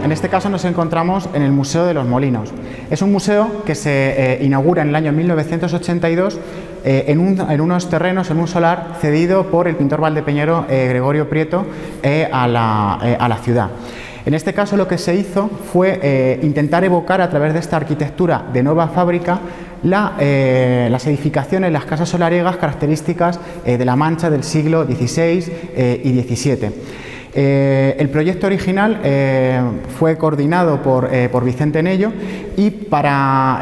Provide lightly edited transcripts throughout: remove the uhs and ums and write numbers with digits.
En este caso nos encontramos en el Museo de los Molinos. Es un museo que se inaugura en el año 1982 en unos terrenos, en un solar cedido por el pintor valdepeñero Gregorio Prieto a la ciudad. En este caso lo que se hizo fue intentar evocar a través de esta arquitectura de nueva fábrica las edificaciones, las casas solariegas características de la Mancha del siglo XVI y XVII. El proyecto original fue coordinado por Vicente Nello y para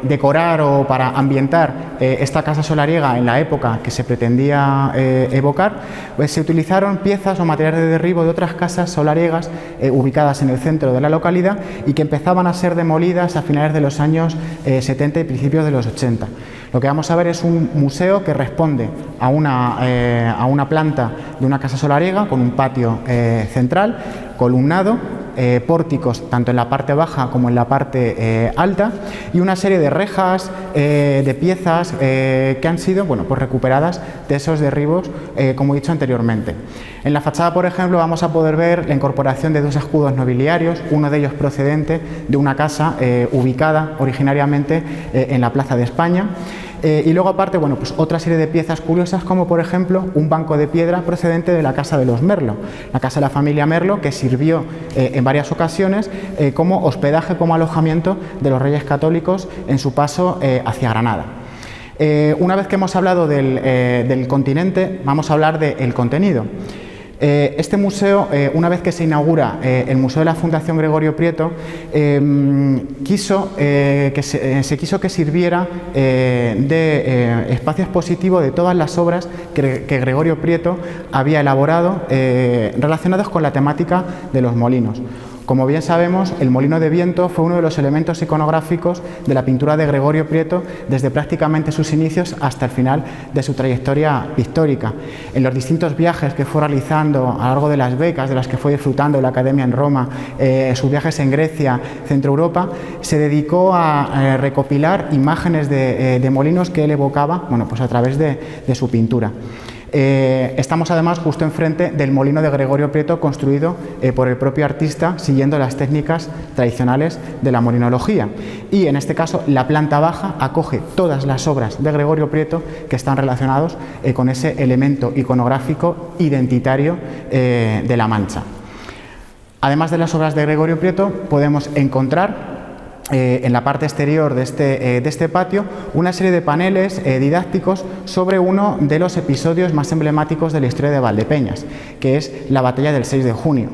decorar o para ambientar esta casa solariega en la época que se pretendía evocar, pues se utilizaron piezas o materiales de derribo de otras casas solariegas ubicadas en el centro de la localidad y que empezaban a ser demolidas a finales de los años 70 y principios de los 80. Lo que vamos a ver es un museo que responde a una planta de una casa solariega con un patio central, columnado, pórticos tanto en la parte baja como en la parte alta y una serie de rejas, de piezas que han sido pues recuperadas de esos derribos, como he dicho anteriormente. En la fachada, por ejemplo, vamos a poder ver la incorporación de dos escudos nobiliarios, uno de ellos procedente de una casa ubicada originariamente en la Plaza de España. Y luego aparte, pues otra serie de piezas curiosas como por ejemplo un banco de piedra procedente de la casa de los Merlo, la casa de la familia Merlo, que sirvió en varias ocasiones como hospedaje, como alojamiento de los Reyes Católicos en su paso hacia Granada. Una vez que hemos hablado del continente, vamos a hablar del contenido. Este museo, una vez que se inaugura el Museo de la Fundación Gregorio Prieto, se quiso que sirviera de espacio expositivo de todas las obras que Gregorio Prieto había elaborado relacionadas con la temática de los molinos. Como bien sabemos, el molino de viento fue uno de los elementos iconográficos de la pintura de Gregorio Prieto desde prácticamente sus inicios hasta el final de su trayectoria pictórica. En los distintos viajes que fue realizando a lo largo de las becas de las que fue disfrutando en la Academia en Roma, sus viajes en Grecia, Centro Europa, se dedicó a recopilar imágenes de molinos que él evocaba pues a través de su pintura. Estamos además justo enfrente del molino de Gregorio Prieto construido por el propio artista siguiendo las técnicas tradicionales de la molinología, y en este caso la planta baja acoge todas las obras de Gregorio Prieto que están relacionados con ese elemento iconográfico identitario de la Mancha. Además de las obras de Gregorio Prieto, podemos encontrar en la parte exterior de este patio una serie de paneles didácticos sobre uno de los episodios más emblemáticos de la historia de Valdepeñas, que es la batalla del 6 de junio.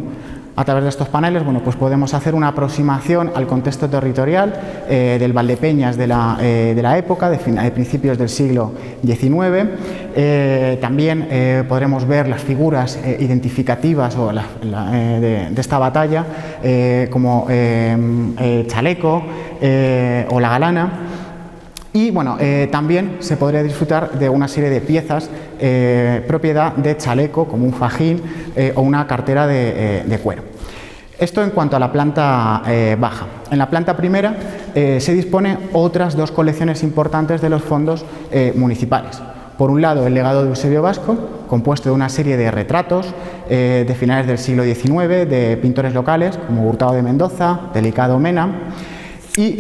A través de estos paneles pues podemos hacer una aproximación al contexto territorial del Valdepeñas de la época, de principios del siglo XIX. También podremos ver las figuras identificativas de esta batalla, como Chaleco o la Galana. Y también se podría disfrutar de una serie de piezas propiedad de Chaleco, como un fajín o una cartera de cuero. Esto en cuanto a la planta baja. En la planta primera se dispone otras dos colecciones importantes de los fondos municipales. Por un lado, el legado de Eusebio Vasco, compuesto de una serie de retratos de finales del siglo XIX de pintores locales como Hurtado de Mendoza, Delicado Mena, y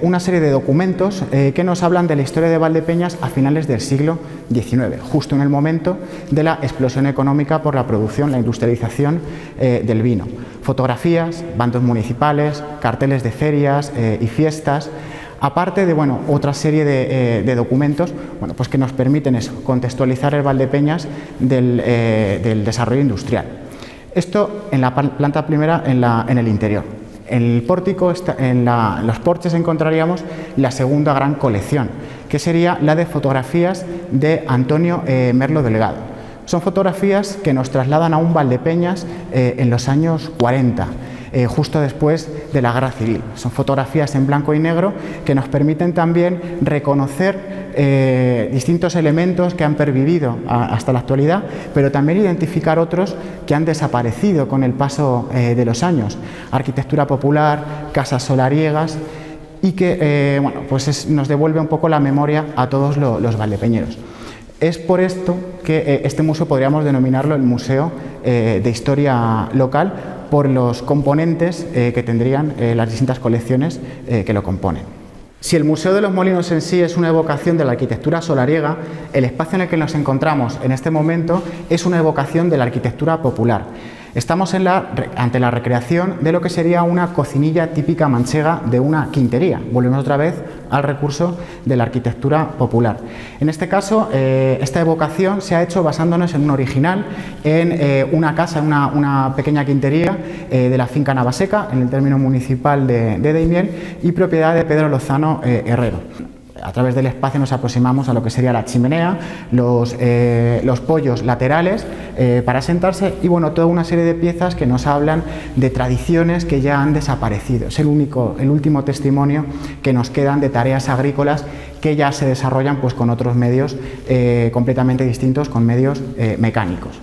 una serie de documentos que nos hablan de la historia de Valdepeñas a finales del siglo XIX, justo en el momento de la explosión económica por la producción, la industrialización del vino. Fotografías, bandos municipales, carteles de ferias y fiestas, aparte de otra serie de documentos pues que nos permiten contextualizar el Valdepeñas del desarrollo industrial. Esto en la planta primera, en el interior. En el pórtico, en los porches, encontraríamos la segunda gran colección, que sería la de fotografías de Antonio Merlo Delgado. Son fotografías que nos trasladan a un Valdepeñas en los años 40, justo después de la Guerra Civil. Son fotografías en blanco y negro que nos permiten también reconocer distintos elementos que han pervivido hasta la actualidad, pero también identificar otros que han desaparecido con el paso de los años. Arquitectura popular, casas solariegas, y que nos devuelve un poco la memoria a todos los valdepeñeros. Es por esto que este museo podríamos denominarlo el Museo de Historia Local, por los componentes que tendrían las distintas colecciones que lo componen. Si el Museo de los Molinos en sí es una evocación de la arquitectura solariega, el espacio en el que nos encontramos en este momento es una evocación de la arquitectura popular. Estamos ante la recreación de lo que sería una cocinilla típica manchega de una quintería. Volvemos otra vez al recurso de la arquitectura popular. En este caso, esta evocación se ha hecho basándonos en un original, en una casa, una pequeña quintería de la finca Navaseca, en el término municipal de Daimiel, y propiedad de Pedro Lozano Herrero. A través del espacio nos aproximamos a lo que sería la chimenea, los pollos laterales para sentarse y bueno, toda una serie de piezas que nos hablan de tradiciones que ya han desaparecido. Es el último testimonio que nos quedan de tareas agrícolas que ya se desarrollan pues, con otros medios completamente distintos, con medios mecánicos.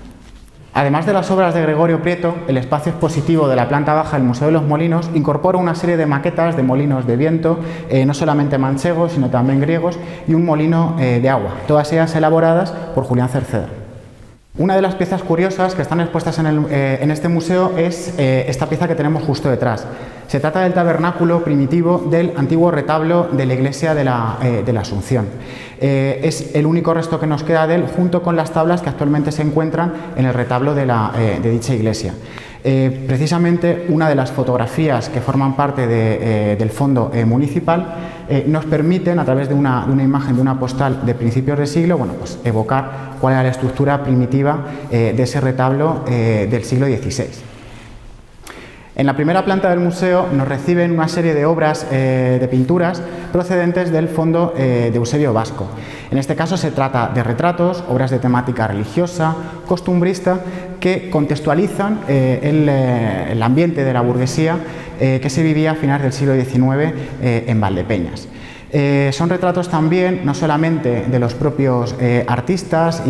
Además de las obras de Gregorio Prieto, el espacio expositivo de la planta baja del Museo de los Molinos incorpora una serie de maquetas de molinos de viento, no solamente manchegos, sino también griegos, y un molino de agua, todas ellas elaboradas por Julián Cerceda. Una de las piezas curiosas que están expuestas en este museo es esta pieza que tenemos justo detrás. Se trata del tabernáculo primitivo del antiguo retablo de la iglesia de la Asunción. Es el único resto que nos queda de él, junto con las tablas que actualmente se encuentran en el retablo de dicha iglesia. Precisamente una de las fotografías que forman parte del fondo municipal nos permiten, a través de una imagen de una postal de principios de siglo, bueno, pues evocar cuál era la estructura primitiva de ese retablo del siglo XVI. En la primera planta del museo nos reciben una serie de obras de pinturas procedentes del fondo de Eusebio Vasco. En este caso se trata de retratos, obras de temática religiosa, costumbrista, que contextualizan el ambiente de la burguesía que se vivía a finales del siglo XIX en Valdepeñas. Son retratos también, no solamente de los propios artistas,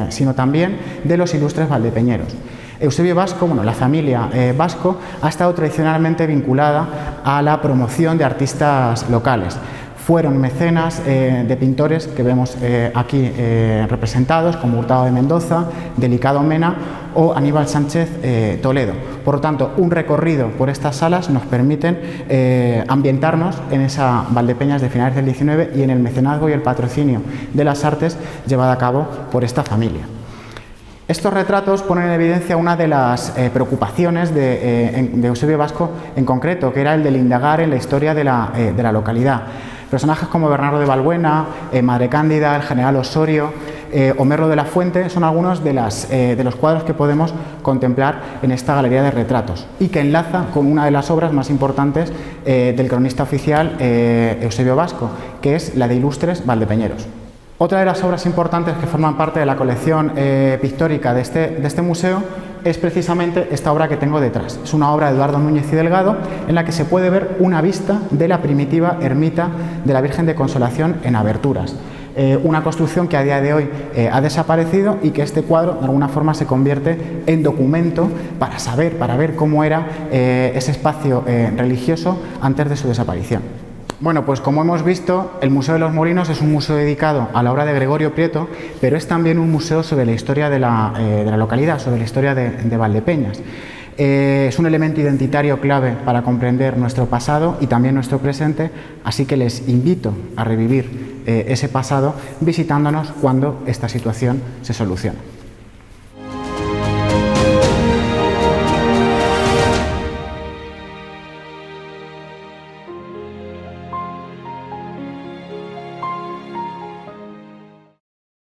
sino también de los ilustres valdepeñeros. Eusebio Vasco, bueno, la familia Vasco, ha estado tradicionalmente vinculada a la promoción de artistas locales. Fueron mecenas de pintores que vemos aquí representados, como Hurtado de Mendoza, Delicado Mena o Aníbal Sánchez Toledo. Por lo tanto, un recorrido por estas salas nos permiten ambientarnos en esa Valdepeñas de finales del XIX y en el mecenazgo y el patrocinio de las artes llevado a cabo por esta familia. Estos retratos ponen en evidencia una de las preocupaciones de Eusebio Vasco en concreto, que era el de indagar en la historia de la localidad. Personajes como Bernardo de Balbuena, Madre Cándida, el general Osorio o Merlo de la Fuente son algunos de los cuadros que podemos contemplar en esta galería de retratos y que enlaza con una de las obras más importantes del cronista oficial Eusebio Vasco, que es la de Ilustres Valdepeñeros. Otra de las obras importantes que forman parte de la colección pictórica de este museo es precisamente esta obra que tengo detrás. Es una obra de Eduardo Núñez y Delgado en la que se puede ver una vista de la primitiva ermita de la Virgen de Consolación en Aberturas. Una construcción que a día de hoy ha desaparecido y que este cuadro de alguna forma se convierte en documento para ver cómo era ese espacio religioso antes de su desaparición. Bueno, pues como hemos visto, el Museo de los Molinos es un museo dedicado a la obra de Gregorio Prieto, pero es también un museo sobre la historia de la localidad, sobre la historia de Valdepeñas. Es un elemento identitario clave para comprender nuestro pasado y también nuestro presente, así que les invito a revivir ese pasado visitándonos cuando esta situación se solucione.